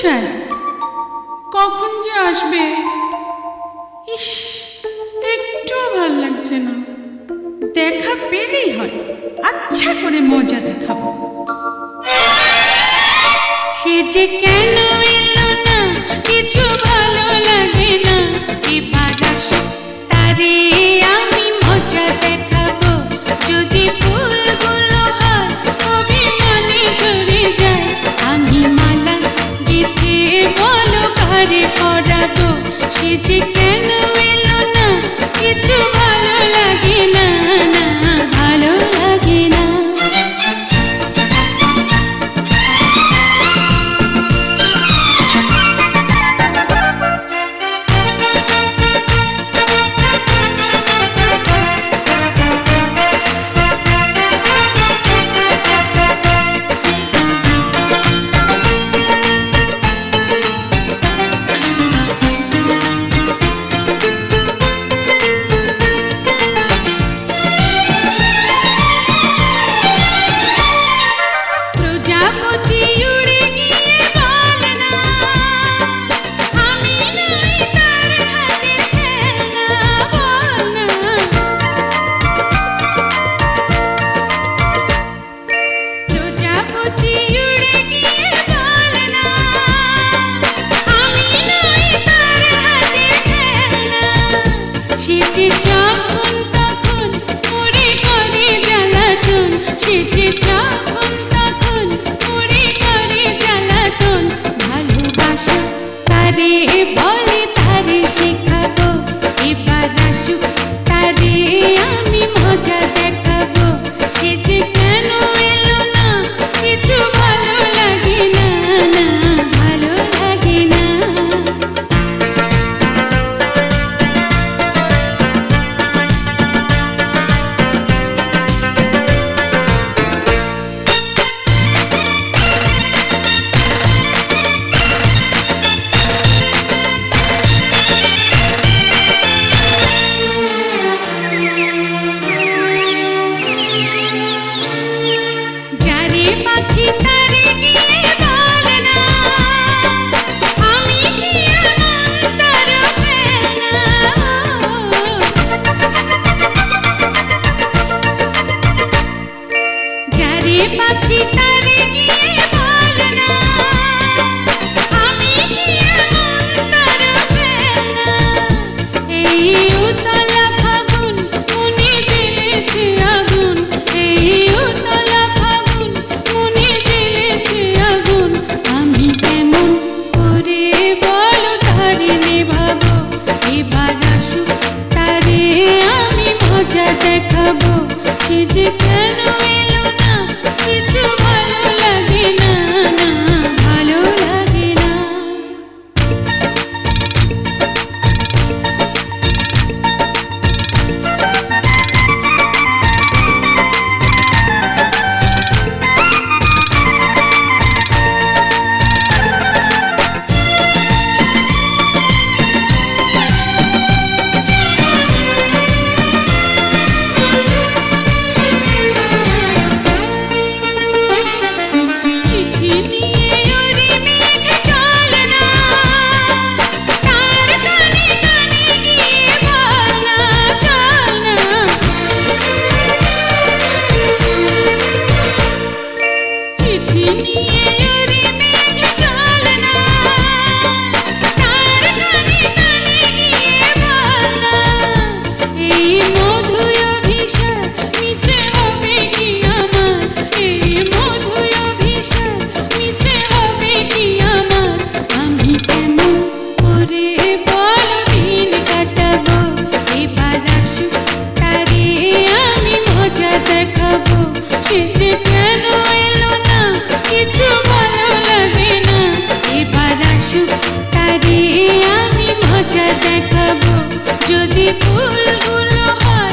চাই, কখন যে আসবে। ইস, একটু ভাল লাগছে না। দেখা পেলেই হয়, আচ্ছা করে মজা দেখাবো। সে যে কেন এলো না, কিছু ভালো লাগে না। এবার আসো, তারে আমি মজা দেখাবো। যদি ফুলগুলো হয় অভিমানে ঝরে যায়, আমি মালা গেঁথে বলো কারে পরাবো। সে যে কেন এলো না, কিছু ভালো লাগে না, না ভালো লাগে না। যদি ফুলগুলো হয়